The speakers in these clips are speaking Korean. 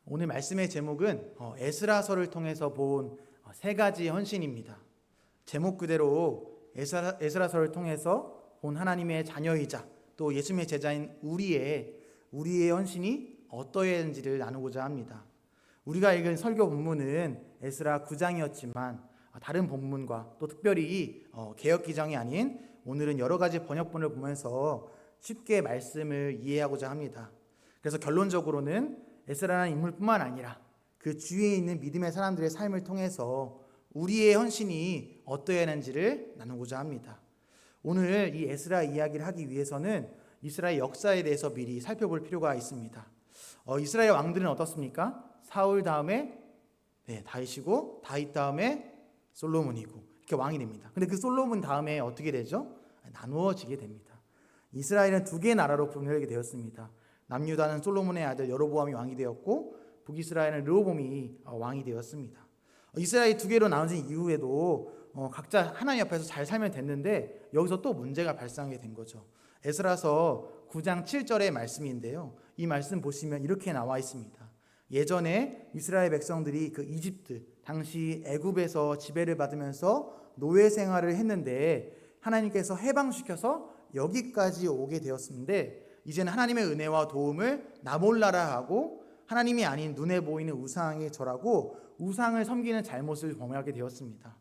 오늘 말씀의 제목은 에스라서를 통해서 본 세 가지 헌신입니다. 제목 그대로 에스라서를 통해서 본 하나님의 자녀이자 또 예수님의 제자인 우리의 헌신이 어떠했는지를 나누고자 합니다. 우리가 읽은 설교 본문은 에스라 9장이었지만 다른 본문과 또 특별히 개역 기정이 아닌 오늘은 여러 가지 번역본을 보면서 쉽게 말씀을 이해하고자 합니다. 그래서 결론적으로는 에스라라는 인물뿐만 아니라 그 주위에 있는 믿음의 사람들의 삶을 통해서 우리의 헌신이 어떠했는지를 나누고자 합니다. 오늘 이 에스라 이야기를 하기 위해서는 이스라엘 역사에 대해서 미리 살펴볼 필요가 있습니다. 이스라엘 왕들은 어떻습니까? 사울 다음에 다윗이고 다윗 다음에 솔로몬이고 이렇게 왕이 됩니다. 근데 그 솔로몬 다음에 어떻게 되죠? 나누어지게 됩니다. 이스라엘은 두 개의 나라로 분열하게 되었습니다. 남유다는 솔로몬의 아들 여로보암이 왕이 되었고 북이스라엘은 르호보암이 왕이 되었습니다. 이스라엘이 두 개로 나눠진 이후에도 각자 하나님 앞에서 잘 살면 됐는데 여기서 또 문제가 발생하게 된 거죠. 에스라서 9장 7절의 말씀인데요. 이 말씀 보시면 이렇게 나와 있습니다. 예전에 이스라엘 백성들이 그 이집트 당시 애굽에서 지배를 받으면서 노예 생활을 했는데 하나님께서 해방시켜서 여기까지 오게 되었는데 이제는 하나님의 은혜와 도움을 나 몰라라 하고 하나님이 아닌 눈에 보이는 우상에 절하고 우상을 섬기는 잘못을 범하게 되었습니다.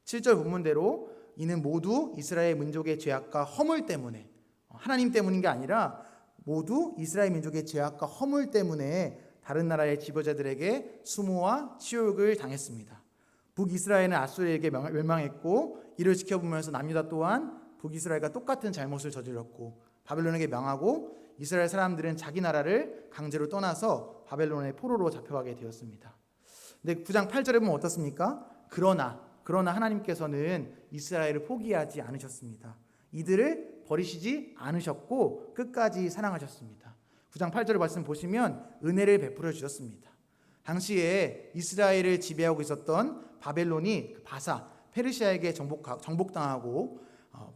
7절 본문대로 이는 모두 이스라엘 민족의 죄악과 허물 때문에 하나님 때문인 게 아니라 모두 이스라엘 민족의 죄악과 허물 때문에 다른 나라의 지도자들에게 수모와 치욕을 당했습니다. 북이스라엘은 아수르에게 멸망했고 이를 지켜보면서 남유다 또한 북이스라엘과 똑같은 잘못을 저질렀고 바벨론에게 명하고 이스라엘 사람들은 자기 나라를 강제로 떠나서 바벨론의 포로로 잡혀가게 되었습니다. 근데 9장 8절에 보면 어떻습니까? 그러나 하나님께서는 이스라엘을 포기하지 않으셨습니다. 이들을 버리시지 않으셨고 끝까지 사랑하셨습니다. 9장 8절의 말씀 보시면 은혜를 베풀어 주셨습니다. 당시에 이스라엘을 지배하고 있었던 바벨론이 바사, 페르시아에게 정복당하고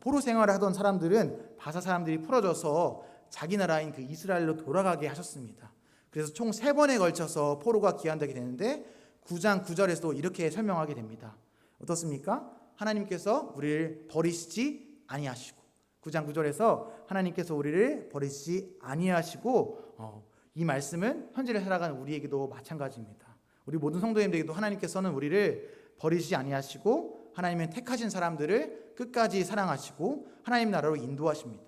포로 생활을 하던 사람들은 바사 사람들이 풀어져서 자기 나라인 그 이스라엘로 돌아가게 하셨습니다. 그래서 총 3번에 걸쳐서 포로가 귀환되게 되는데 9장 9절에서도 이렇게 설명하게 됩니다. 어떻습니까? 하나님께서 우리를 버리시지 아니하시고 9장 9절에서 하나님께서 우리를 버리시지 아니하시고 이 말씀은 현재를 살아가는 우리에게도 마찬가지입니다. 우리 모든 성도님들에게도 하나님께서는 우리를 버리시지 아니하시고 하나님은 택하신 사람들을 끝까지 사랑하시고 하나님 나라로 인도하십니다.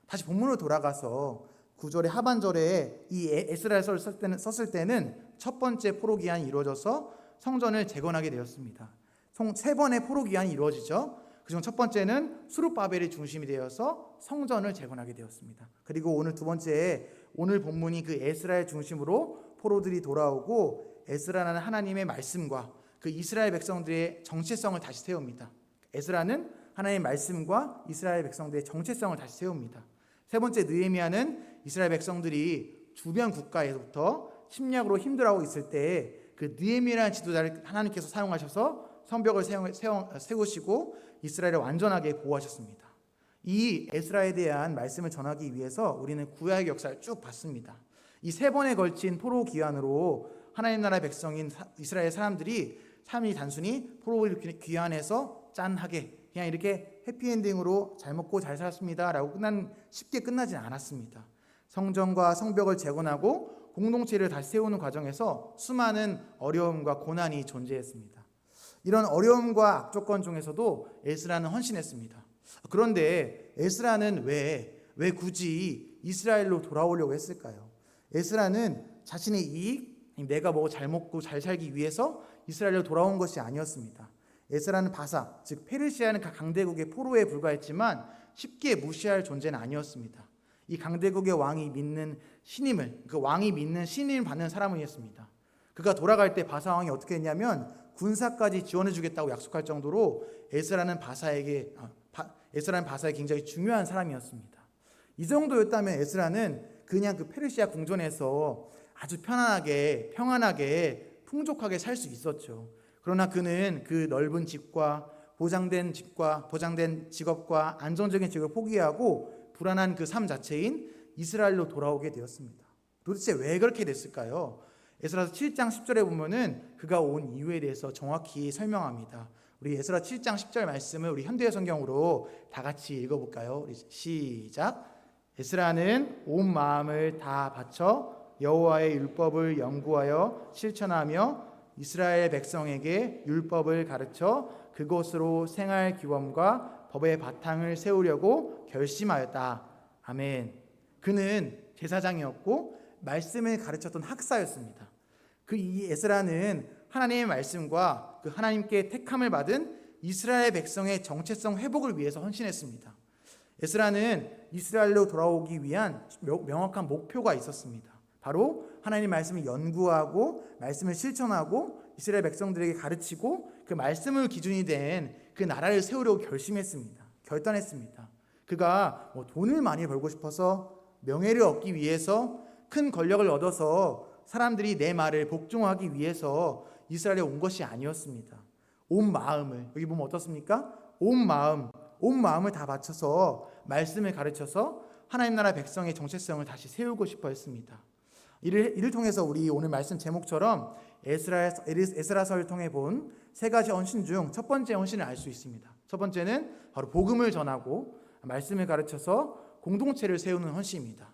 다시 본문으로 돌아가서 9절의 하반절에 이 에스라서를 썼을 때는 첫 번째 포로 기한이 이루어져서 성전을 재건하게 되었습니다. 총 3번의 포로 기한이 이루어지죠. 그중 첫 번째는 수룹바벨이 중심이 되어서 성전을 재건하게 되었습니다. 그리고 오늘 두 번째 오늘 본문이 그 에스라엘 중심으로 포로들이 돌아오고 에스라는 하나님의 말씀과 그 이스라엘 백성들의 정체성을 다시 세웁니다. 에스라는 하나님의 말씀과 이스라엘 백성들의 정체성을 다시 세웁니다. 세 번째 느헤미야는 이스라엘 백성들이 주변 국가에서부터 침략으로 힘들어하고 있을 때 그 느헤미야라는 지도자를 하나님께서 사용하셔서 성벽을 세우시고 이스라엘을 완전하게 보호하셨습니다. 이 에스라에 대한 말씀을 전하기 위해서 우리는 구약의 역사를 쭉 봤습니다. 이 3번에 걸친 포로 귀환으로 하나님 나라 백성인 이스라엘 사람들이 삶이 단순히 포로 귀환해서 짠하게 그냥 이렇게 해피엔딩으로 잘 먹고 잘 살았습니다 라고 쉽게 끝나진 않았습니다. 성전과 성벽을 재건하고 공동체를 다시 세우는 과정에서 수많은 어려움과 고난이 존재했습니다. 이런 어려움과 악조건 중에서도 에스라는 헌신했습니다. 그런데 에스라는 왜 굳이 이스라엘로 돌아오려고 했을까요? 에스라는 자신의 이익, 내가 뭐 잘 먹고 잘 살기 위해서 이스라엘로 돌아온 것이 아니었습니다. 에스라는 바사, 즉 페르시아는 강대국의 포로에 불과했지만 쉽게 무시할 존재는 아니었습니다. 이 강대국의 왕이 믿는 신임을, 그 왕이 믿는 신임을 받는 사람이었습니다. 그가 돌아갈 때 바사 왕이 어떻게 했냐면 군사까지 지원해 주겠다고 약속할 정도로 에스라는 바사에 굉장히 중요한 사람이었습니다. 이 정도였다면 에스라는 그냥 그 페르시아 궁전에서 아주 평안하게 풍족하게 살 수 있었죠. 그러나 그는 그 넓은 집과 보장된 직업과 안정적인 직업을 포기하고 불안한 그 삶 자체인 이스라엘로 돌아오게 되었습니다. 도대체 왜 그렇게 됐을까요? 에스라서 7장 10절에 보면은 그가 온 이유에 대해서 정확히 설명합니다. 우리 에스라 7장 10절 말씀을 우리 현대의 성경으로 다 같이 읽어볼까요? 우리 시작. 에스라는 온 마음을 다 바쳐 여호와의 율법을 연구하여 실천하며 이스라엘 백성에게 율법을 가르쳐 그곳으로 생활 규범과 법의 바탕을 세우려고 결심하였다. 아멘. 그는 제사장이었고 말씀을 가르쳤던 학사였습니다. 이 에스라는 하나님의 말씀과 그 하나님께 택함을 받은 이스라엘 백성의 정체성 회복을 위해서 헌신했습니다. 에스라는 이스라엘로 돌아오기 위한 명확한 목표가 있었습니다. 바로 하나님의 말씀을 연구하고 말씀을 실천하고 이스라엘 백성들에게 가르치고 그 말씀을 기준이 된 그 나라를 세우려고 결단했습니다. 그가 돈을 많이 벌고 싶어서 명예를 얻기 위해서 큰 권력을 얻어서 사람들이 내 말을 복종하기 위해서 이스라엘에 온 것이 아니었습니다. 온 마음을, 여기 보면 어떻습니까? 온 마음을 다 바쳐서 말씀을 가르쳐서 하나님 나라 백성의 정체성을 다시 세우고 싶어 했습니다. 이를 통해서 우리 오늘 말씀 제목처럼 에스라서를 통해 본 세 가지 헌신 중 첫 번째 헌신을 알 수 있습니다. 첫 번째는 바로 복음을 전하고 말씀을 가르쳐서 공동체를 세우는 헌신입니다.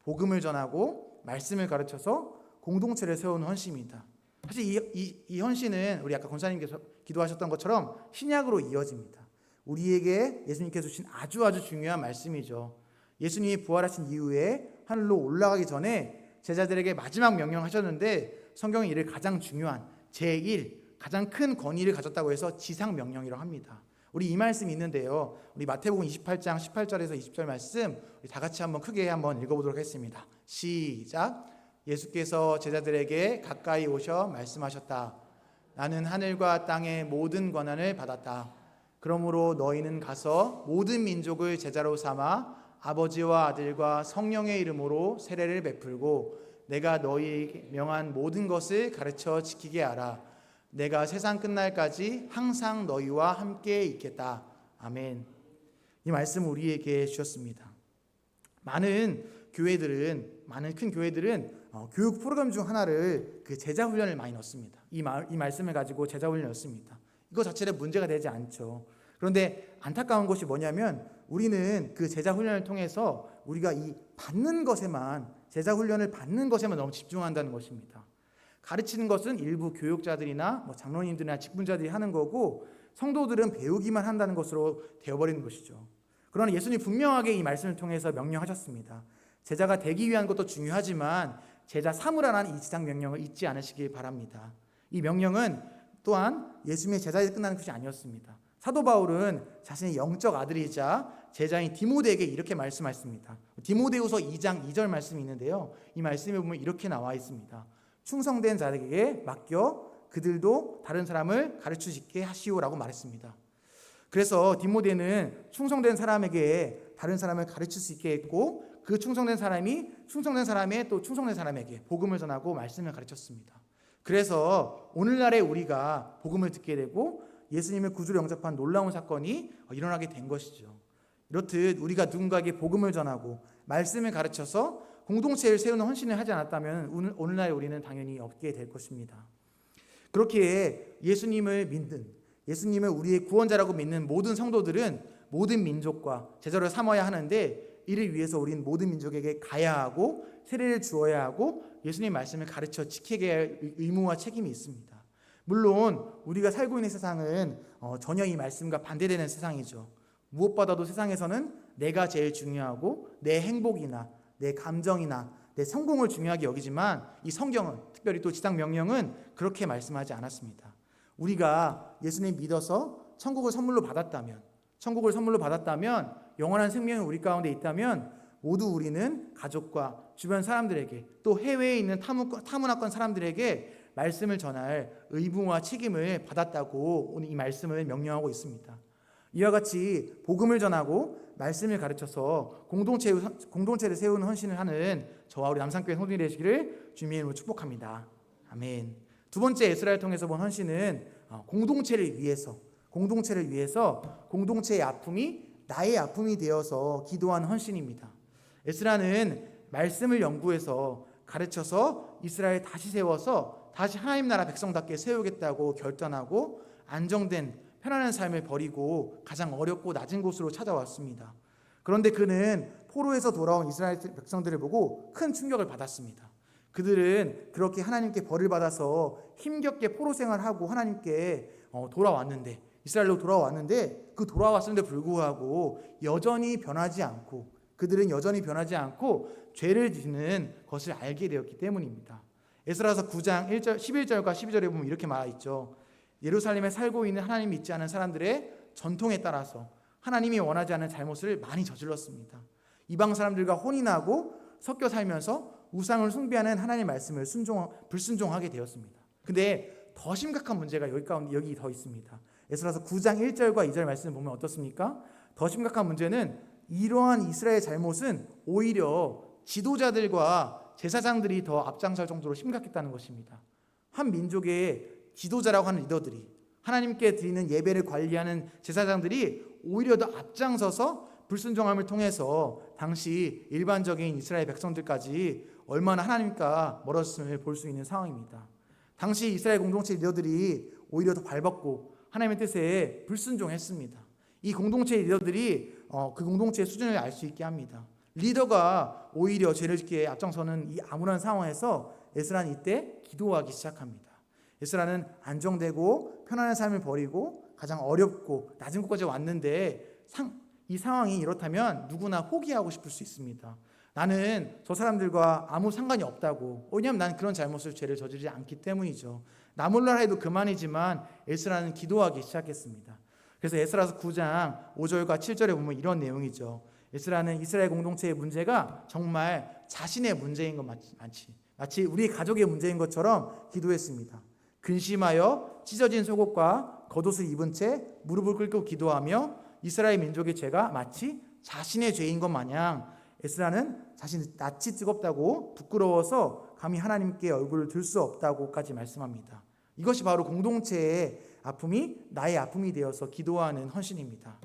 복음을 전하고 말씀을 가르쳐서 공동체를 세우는 헌신입니다. 사실 이 헌신은 우리 아까 권사님께서 기도하셨던 것처럼 신약으로 이어집니다. 우리에게 예수님께서 주신 아주 중요한 말씀이죠. 예수님이 부활하신 이후에 하늘로 올라가기 전에 제자들에게 마지막 명령하셨는데 성경이 이를 가장 중요한 제1, 가장 큰 권위를 가졌다고 해서 지상 명령이라고 합니다. 우리 이 말씀이 있는데요. 우리 마태복음 28장 18절에서 20절 말씀 우리 다 같이 한번 크게 한번 읽어보도록 하겠습니다. 시작. 예수께서 제자들에게 가까이 오셔 말씀하셨다. 나는 하늘과 땅의 모든 권한을 받았다. 그러므로 너희는 가서 모든 민족을 제자로 삼아 아버지와 아들과 성령의 이름으로 세례를 베풀고 내가 너희에게 명한 모든 것을 가르쳐 지키게 하라. 내가 세상 끝날까지 항상 너희와 함께 있겠다. 아멘. 이 말씀 우리에게 주셨습니다. 많은 큰 교회들은 교육 프로그램 중 하나를 그 제자 훈련을 많이 넣습니다. 이 말씀을 가지고 제자 훈련을 넣습니다. 이거 자체는 문제가 되지 않죠. 그런데 안타까운 것이 뭐냐면 우리는 그 제자 훈련을 통해서 우리가 이 받는 것에만 제자 훈련을 받는 것에만 너무 집중한다는 것입니다. 가르치는 것은 일부 교육자들이나 장로님들이나 직분자들이 하는 거고 성도들은 배우기만 한다는 것으로 되어버리는 것이죠. 그러나 예수님이 분명하게 이 말씀을 통해서 명령하셨습니다. 제자가 되기 위한 것도 중요하지만 제자 삼으라는 이 지상 명령을 잊지 않으시길 바랍니다. 이 명령은 또한 예수님의 제자에서 끝나는 것이 아니었습니다. 사도 바울은 자신의 영적 아들이자 제자인 디모데에게 이렇게 말씀하셨습니다. 디모데후서 2장 2절 말씀이 있는데요. 이 말씀에 보면 이렇게 나와 있습니다. 충성된 자에게 맡겨 그들도 다른 사람을 가르치게 하시오라고 말했습니다. 그래서 디모데는 충성된 사람에게 다른 사람을 가르칠 수 있게 했고 그 충성된 사람이 충성된 사람의 또 충성된 사람에게 복음을 전하고 말씀을 가르쳤습니다. 그래서 오늘날에 우리가 복음을 듣게 되고 예수님을 구주로 영접한 놀라운 사건이 일어나게 된 것이죠. 이렇듯 우리가 누군가에게 복음을 전하고 말씀을 가르쳐서 공동체를 세우는 헌신을 하지 않았다면 오늘날 우리는 당연히 없게 될 것입니다. 그렇게 예수님을 우리의 구원자라고 믿는 모든 성도들은 모든 민족과 제자로 삼아야 하는데 이를 위해서 우리는 모든 민족에게 가야 하고 세례를 주어야 하고 예수님의 말씀을 가르쳐 지키게 할 의무와 책임이 있습니다. 물론 우리가 살고 있는 세상은 전혀 이 말씀과 반대되는 세상이죠. 무엇보다도 세상에서는 내가 제일 중요하고 내 행복이나 내 감정이나 내 성공을 중요하게 여기지만 이 성경은 특별히 또 지상 명령은 그렇게 말씀하지 않았습니다. 우리가 예수님 믿어서 천국을 선물로 받았다면 영원한 생명이 우리 가운데 있다면 모두 우리는 가족과 주변 사람들에게 또 해외에 있는 타문화권 사람들에게 말씀을 전할 의무와 책임을 받았다고 오늘 이 말씀을 명령하고 있습니다. 이와 같이 복음을 전하고 말씀을 가르쳐서 공동체를 세우는 헌신을 하는 저와 우리 남산교회 성도들이 되시기를 주님의 이름으로 축복합니다. 아멘. 두 번째 에스라를 통해서 본 헌신은 공동체를 위해서 공동체의 아픔이 나의 아픔이 되어서 기도하는 헌신입니다. 에스라는 말씀을 연구해서 가르쳐서 이스라엘 다시 세워서 다시 하나님 나라 백성답게 세우겠다고 결단하고 안정된 편안한 삶을 버리고 가장 어렵고 낮은 곳으로 찾아왔습니다. 그런데 그는 포로에서 돌아온 이스라엘 백성들을 보고 큰 충격을 받았습니다. 그들은 그렇게 하나님께 벌을 받아서 힘겹게 포로 생활하고 하나님께 돌아왔는데, 이스라엘로 돌아왔는데, 그 돌아왔음에도 불구하고 여전히 변하지 않고, 그들은 여전히 변하지 않고 죄를 짓는 것을 알게 되었기 때문입니다. 에스라서 9장 11절과 12절에 보면 이렇게 말하있죠. 예루살렘에 살고 있는 하나님 믿지 않은 사람들의 전통에 따라서 하나님이 원하지 않는 잘못을 많이 저질렀습니다. 이방 사람들과 혼이 나고 섞여 살면서 우상을 숭배하는 하나님의 말씀을 불순종하게 되었습니다. 근데 더 심각한 문제가 여기 더 있습니다. 에스라서 9장 1절과 2절 말씀을 보면 어떻습니까? 더 심각한 문제는 이러한 이스라엘의 잘못은 오히려 지도자들과 제사장들이 더 앞장설 정도로 심각했다는 것입니다. 한 민족의 지도자라고 하는 리더들이, 하나님께 드리는 예배를 관리하는 제사장들이 오히려 더 앞장서서 불순종함을 통해서 당시 일반적인 이스라엘 백성들까지 얼마나 하나님과 멀었음을 볼 수 있는 상황입니다. 당시 이스라엘 공동체 리더들이 오히려 더 발벗고 하나님의 뜻에 불순종했습니다. 이 공동체 리더들이 그 공동체의 수준을 알 수 있게 합니다. 리더가 오히려 죄를 짓기에 앞장서는 이 암울한 상황에서 에스라는 이때 기도하기 시작합니다. 에스라는 안정되고 편안한 삶을 버리고 가장 어렵고 낮은 곳까지 왔는데 이 상황이 이렇다면 누구나 포기하고 싶을 수 있습니다. 나는 저 사람들과 아무 상관이 없다고. 왜냐하면 나는 그런 죄를 저지르지 않기 때문이죠. 나 몰라 해도 그만이지만 에스라는 기도하기 시작했습니다. 그래서 에스라서 9장 5절과 7절에 보면 이런 내용이죠. 에스라는 이스라엘 공동체의 문제가 정말 자신의 문제인 것 마치 우리 가족의 문제인 것처럼 기도했습니다. 근심하여 찢어진 속옷과 겉옷을 입은 채 무릎을 꿇고 기도하며 이스라엘 민족의 죄가 마치 자신의 죄인 것 마냥 에스라는 자신이 낯이 뜨겁다고 부끄러워서 감히 하나님께 얼굴을 들 수 없다고까지 말씀합니다. 이것이 바로 공동체의 아픔이 나의 아픔이 되어서 기도하는 헌신입니다.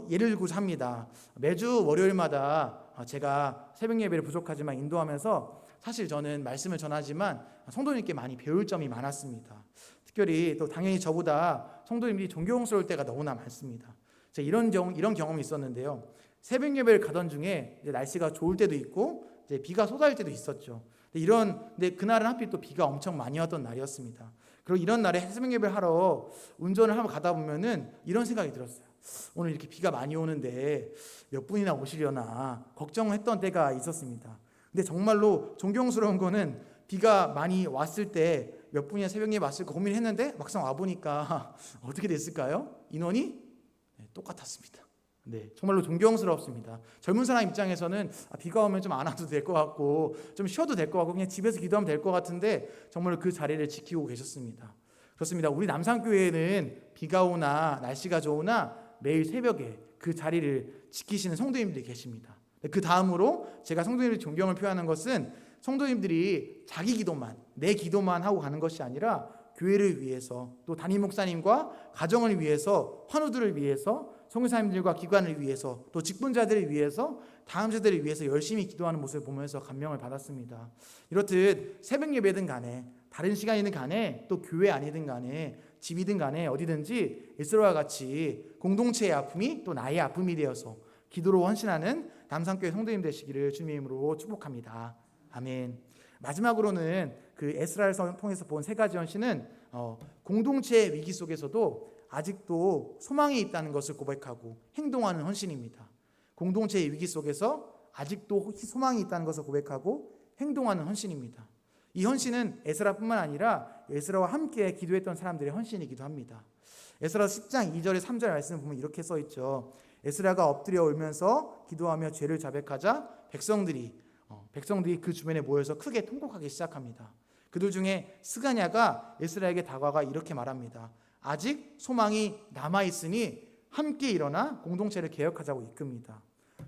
예를 들고자 합니다. 매주 월요일마다 제가 새벽 예배를 부족하지만 인도하면서 사실 저는 말씀을 전하지만 성도님께 많이 배울 점이 많았습니다. 특별히 또 당연히 저보다 성도님들이 존경스러울 때가 너무나 많습니다. 제가 이런 경험이 있었는데요. 새벽 예배를 가던 중에 이제 날씨가 좋을 때도 있고 이제 비가 쏟아질 때도 있었죠. 근데 그날은 하필 또 비가 엄청 많이 왔던 날이었습니다. 그리고 이런 날에 새벽 예배를 하러 운전을 하고 가다 보면은 이런 생각이 들었어요. 오늘 이렇게 비가 많이 오는데 몇 분이나 오시려나 걱정했던 때가 있었습니다. 근데 정말로 존경스러운 거는 비가 많이 왔을 때 몇 분이나 새벽 예배 왔을까 고민했는데 막상 와보니까 어떻게 됐을까요? 인원이 똑같았습니다. 네, 정말로 존경스럽습니다. 젊은 사람 입장에서는 비가 오면 좀 안 와도 될 것 같고 좀 쉬어도 될 것 같고 그냥 집에서 기도하면 될 것 같은데 정말로 그 자리를 지키고 계셨습니다. 그렇습니다. 우리 남산교회는 비가 오나 날씨가 좋으나 매일 새벽에 그 자리를 지키시는 성도님들이 계십니다. 그 다음으로 제가 성도님들의 존경을 표하는 것은 성도님들이 자기 기도만, 내 기도만 하고 가는 것이 아니라 교회를 위해서 또 담임 목사님과 가정을 위해서 환우들을 위해서 선교사님들과 기관을 위해서 또 직분자들을 위해서 다음 세대를 위해서 열심히 기도하는 모습을 보면서 감명을 받았습니다. 이렇듯 새벽 예배든 간에 다른 시간이든 간에 또 교회 아니든 간에 집이든 간에 어디든지 에스라와 같이 공동체의 아픔이 또 나의 아픔이 되어서 기도로 헌신하는 남산교회 성도님 되시기를 주님의 이름으로 축복합니다. 아멘. 마지막으로는 그 에스라를 통해서 본 세 가지 헌신은 공동체의 위기 속에서도 아직도 소망이 있다는 것을 고백하고 행동하는 헌신입니다. 공동체의 위기 속에서 아직도 소망이 있다는 것을 고백하고 행동하는 헌신입니다. 이 헌신은 에스라뿐만 아니라 에스라와 함께 기도했던 사람들의 헌신이기도 합니다. 에스라 10장 2절에 3절 말씀을 보면 이렇게 써있죠. 에스라가 엎드려 울면서 기도하며 죄를 자백하자 백성들이 그 주변에 모여서 크게 통곡하기 시작합니다. 그들 중에 스가냐가 에스라에게 다가가 이렇게 말합니다. 아직 소망이 남아있으니 함께 일어나 공동체를 개혁하자고 이끕니다.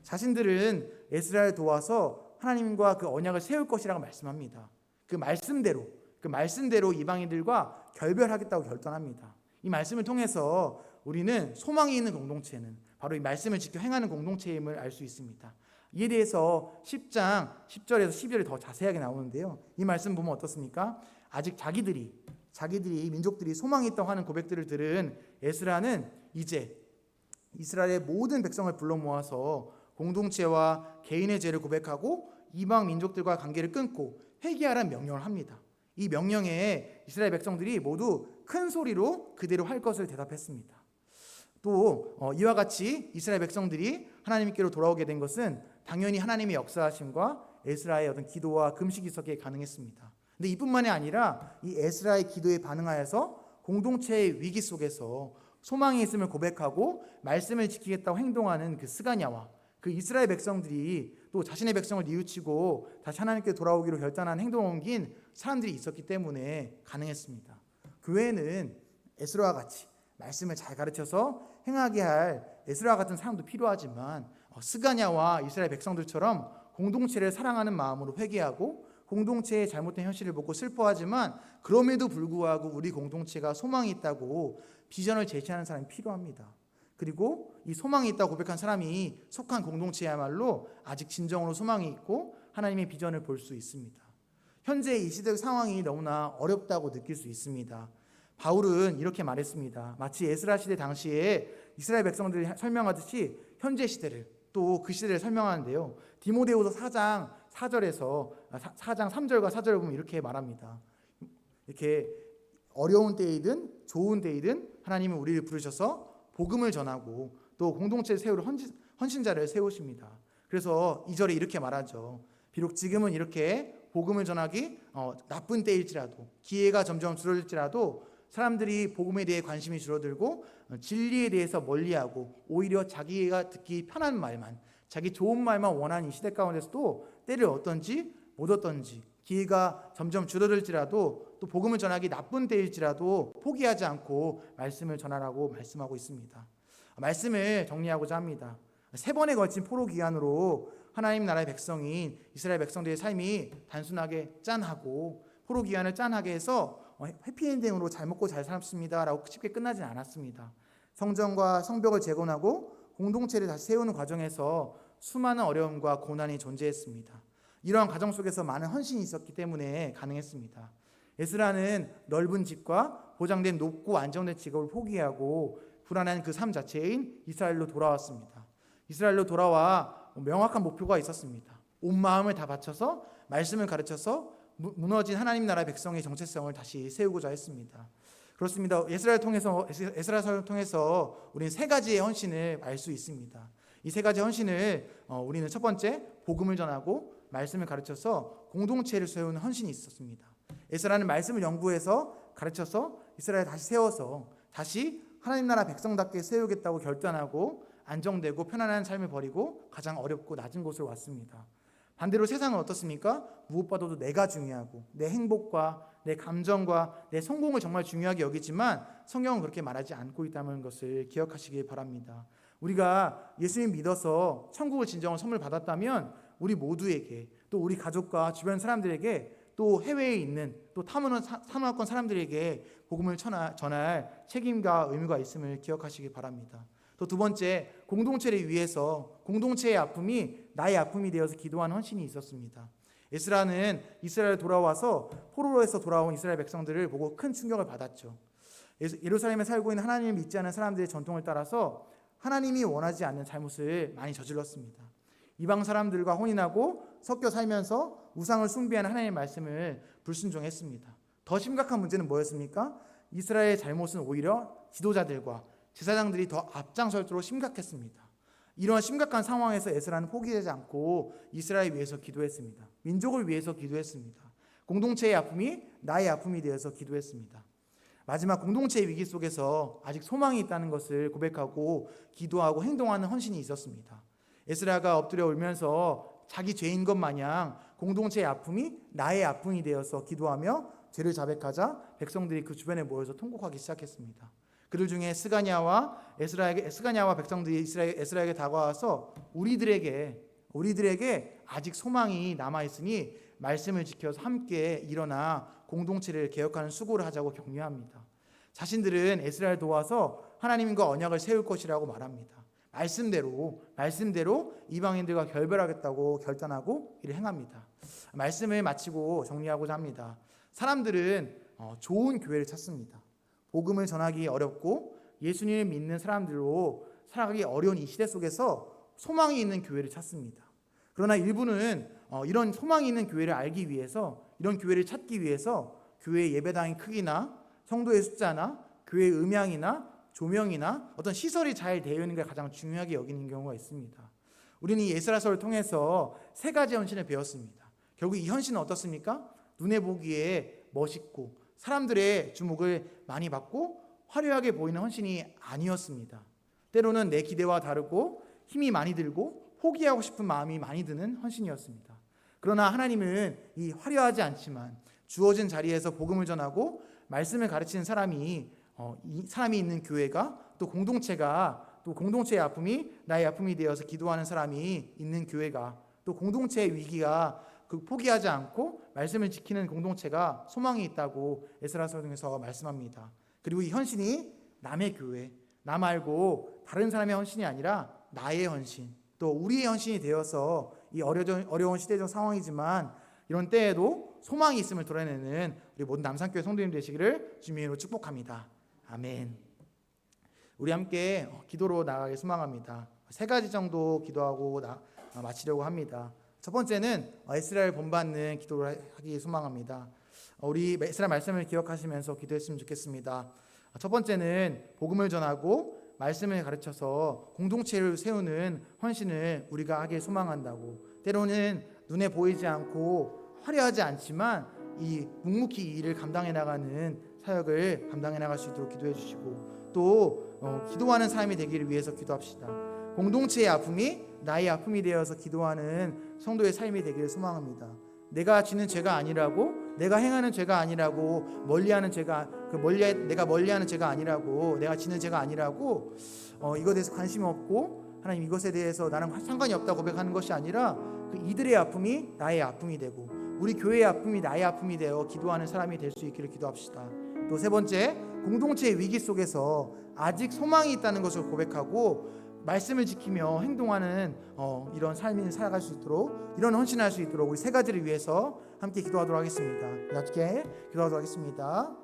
자신들은 에스라를 도와서 하나님과 그 언약을 세울 것이라고 말씀합니다. 그 말씀대로 이방인들과 결별하겠다고 결단합니다. 이 말씀을 통해서 우리는 소망이 있는 공동체는 바로 이 말씀을 지켜 행하는 공동체임을 알 수 있습니다. 이에 대해서 10장 10절에서 12절이 더 자세하게 나오는데요. 이 말씀 보면 어떻습니까? 아직 자기들이 민족들이 소망이 있다고 하는 고백들을 들은 에스라는 이제 이스라엘의 모든 백성을 불러 모아서 공동체와 개인의 죄를 고백하고 이방 민족들과 관계를 끊고 회개하라는 명령을 합니다. 이 명령에 이스라엘 백성들이 모두 큰 소리로 그대로 할 것을 대답했습니다. 또 이와 같이 이스라엘 백성들이 하나님께로 돌아오게 된 것은 당연히 하나님의 역사하심과 에스라의 어떤 기도와 금식이 있었기에 가능했습니다. 근데 이뿐만이 아니라 이 에스라의 기도에 반응하여서 공동체의 위기 속에서 소망이 있음을 고백하고 말씀을 지키겠다고 행동하는 그 스가냐와 그 이스라엘 백성들이 또 자신의 백성을 뉘우치고 다시 하나님께 돌아오기로 결단한 행동을 옮긴 사람들이 있었기 때문에 가능했습니다. 교회는 에스라와 같이 말씀을 잘 가르쳐서 행하게 할 에스라와 같은 사람도 필요하지만 스가냐와 이스라엘 백성들처럼 공동체를 사랑하는 마음으로 회개하고 공동체의 잘못된 현실을 보고 슬퍼하지만 그럼에도 불구하고 우리 공동체가 소망이 있다고 비전을 제시하는 사람이 필요합니다. 그리고 이 소망이 있다고 고백한 사람이 속한 공동체야말로 아직 진정으로 소망이 있고 하나님의 비전을 볼 수 있습니다. 현재 이 시대 상황이 너무나 어렵다고 느낄 수 있습니다. 바울은 이렇게 말했습니다. 마치 에스라 시대 당시에 이스라엘 백성들이 설명하듯이 현재 시대를 또 그 시대를 설명하는데요. 디모데후서 4장 4절에서 4장 3절과 4절을 보면 이렇게 말합니다. 이렇게 어려운 때이든 좋은 때이든 하나님은 우리를 부르셔서 복음을 전하고 또 공동체를 세우려 헌신자를 세우십니다. 그래서 2절에 이렇게 말하죠. 비록 지금은 이렇게 복음을 전하기 나쁜 때일지라도 기회가 점점 줄어들지라도 사람들이 복음에 대해 관심이 줄어들고 진리에 대해서 멀리하고 오히려 자기가 듣기 편한 말만 자기 좋은 말만 원하는 이 시대 가운데서도 때를 얻든지 못 얻든지 기회가 점점 줄어들지라도 또 복음을 전하기 나쁜 때일지라도 포기하지 않고 말씀을 전하라고 말씀하고 있습니다. 말씀을 정리하고자 합니다. 3번에 걸친 포로 기간으로 하나님 나라의 백성인 이스라엘 백성들의 삶이 단순하게 짠하고 포로 기간을 짠하게 해서 해피엔딩으로 잘 먹고 잘 살았습니다 라고 쉽게 끝나진 않았습니다. 성전과 성벽을 재건하고 공동체를 다시 세우는 과정에서 수많은 어려움과 고난이 존재했습니다. 이러한 과정 속에서 많은 헌신이 있었기 때문에 가능했습니다. 에스라는 넓은 집과 보장된 높고 안정된 직업을 포기하고 불안한 그 삶 자체인 이스라엘로 돌아왔습니다. 이스라엘로 돌아와 명확한 목표가 있었습니다. 온 마음을 다 바쳐서 말씀을 가르쳐서 무너진 하나님 나라 백성의 정체성을 다시 세우고자 했습니다. 그렇습니다. 에스라서를 통해서 우리는 3가지의 헌신을 알 수 있습니다. 이 3가지 헌신을 우리는 첫 번째 복음을 전하고 말씀을 가르쳐서 공동체를 세우는 헌신이 있었습니다. 에스라는 말씀을 연구해서 가르쳐서 이스라엘을 다시 세워서 다시 하나님 나라 백성답게 세우겠다고 결단하고 안정되고 편안한 삶을 버리고 가장 어렵고 낮은 곳으로 왔습니다. 반대로 세상은 어떻습니까? 무엇보다도 내가 중요하고 내 행복과 내 감정과 내 성공을 정말 중요하게 여기지만 성경은 그렇게 말하지 않고 있다는 것을 기억하시길 바랍니다. 우리가 예수님 믿어서 천국을 진정으로 선물 받았다면 우리 모두에게 또 우리 가족과 주변 사람들에게 또 해외에 있는 또 타문화권 사람들에게 복음을 전할 책임과 의무가 있음을 기억하시기 바랍니다. 또 2번째, 공동체를 위해서 공동체의 아픔이 나의 아픔이 되어서 기도하는 헌신이 있었습니다. 에스라는 이스라엘에 돌아와서 포로로에서 돌아온 이스라엘 백성들을 보고 큰 충격을 받았죠. 예루살렘에 살고 있는 하나님을 믿지 않는 사람들의 전통을 따라서 하나님이 원하지 않는 잘못을 많이 저질렀습니다. 이방 사람들과 혼인하고 섞여 살면서 우상을 숭배하는 하나님의 말씀을 불순종했습니다. 더 심각한 문제는 뭐였습니까? 이스라엘의 잘못은 오히려 지도자들과 제사장들이 더 앞장설도록 심각했습니다. 이러한 심각한 상황에서 에스라는 포기하지 않고 이스라엘 위해서 기도했습니다. 민족을 위해서 기도했습니다. 공동체의 아픔이 나의 아픔이 되어서 기도했습니다. 마지막 공동체의 위기 속에서 아직 소망이 있다는 것을 고백하고 기도하고 행동하는 헌신이 있었습니다. 에스라가 엎드려 울면서 자기 죄인 것 마냥 공동체의 아픔이 나의 아픔이 되어서 기도하며 죄를 자백하자 백성들이 그 주변에 모여서 통곡하기 시작했습니다. 그들 중에 스가냐와 백성들이 에스라에게 다가와서 우리들에게 아직 소망이 남아있으니 말씀을 지켜서 함께 일어나 공동체를 개혁하는 수고를 하자고 격려합니다. 자신들은 에스라를 도와서 하나님과 언약을 세울 것이라고 말합니다. 말씀대로 이방인들과 결별하겠다고 결단하고 이를 행합니다. 말씀을 마치고 정리하고자 합니다. 사람들은 좋은 교회를 찾습니다. 복음을 전하기 어렵고 예수님을 믿는 사람들로 살아가기 어려운 이 시대 속에서 소망이 있는 교회를 찾습니다. 그러나 일부는 이런 소망이 있는 교회를 알기 위해서, 이런 교회를 찾기 위해서 교회 예배당의 크기나 성도의 숫자나 교회의 음향이나 조명이나 어떤 시설이 잘 되어 있는 걸 가장 중요하게 여기는 경우가 있습니다. 우리는 이 에스라서를 통해서 세 가지 헌신을 배웠습니다. 결국 이 헌신은 어떻습니까? 눈에 보기에 멋있고 사람들의 주목을 많이 받고 화려하게 보이는 헌신이 아니었습니다. 때로는 내 기대와 다르고 힘이 많이 들고 포기하고 싶은 마음이 많이 드는 헌신이었습니다. 그러나 하나님은 이 화려하지 않지만 주어진 자리에서 복음을 전하고 말씀을 가르치는 사람이 있는 교회가 또 공동체의 아픔이 나의 아픔이 되어서 기도하는 사람이 있는 교회가 또 공동체의 위기가 포기하지 않고 말씀을 지키는 공동체가 소망이 있다고 에스라서를 통해서 말씀합니다. 그리고 이 헌신이 남의 교회, 나 말고 다른 사람의 헌신이 아니라 나의 헌신, 또 우리의 헌신이 되어서 이 어려운 시대적 상황이지만 이런 때에도 소망이 있음을 드러내는 우리 모든 남산교회 성도님 되시기를 주님으로 축복합니다. 아멘. 우리 함께 기도로 나아가길 소망합니다. 세 가지 정도 기도하고 마치려고 합니다. 첫 번째는 에스라를 본받는 기도를 하기 소망합니다. 우리 에스라 말씀을 기억하시면서 기도했으면 좋겠습니다. 첫 번째는 복음을 전하고 말씀을 가르쳐서 공동체를 세우는 헌신을 우리가 하길 소망한다고. 때로는 눈에 보이지 않고 화려하지 않지만 이 묵묵히 이 일을 감당해 나가는 사역을 감당해 나갈 수 있도록 기도해 주시고, 또 기도하는 삶이 되기를 위해서 기도합시다. 공동체의 아픔이 나의 아픔이 되어서 기도하는 성도의 삶이 되기를 소망합니다. 내가 지는 죄가 아니라고, 내가 행하는 죄가 아니라고, 내가 멀리하는 죄가 아니라고, 내가 지는 죄가 아니라고 이것에 대해서 관심이 없고 하나님 이것에 대해서 나랑 상관이 없다고 고백하는 것이 아니라 이들의 아픔이 나의 아픔이 되고 우리 교회의 아픔이 나의 아픔이 되어 기도하는 사람이 될 수 있기를 기도합시다. 또 세 번째, 공동체의 위기 속에서 아직 소망이 있다는 것을 고백하고 말씀을 지키며 행동하는 이런 삶을 살아갈 수 있도록, 이런 헌신할 수 있도록 우리 세 가지를 위해서 함께 기도하도록 하겠습니다. 함께 기도하도록 하겠습니다.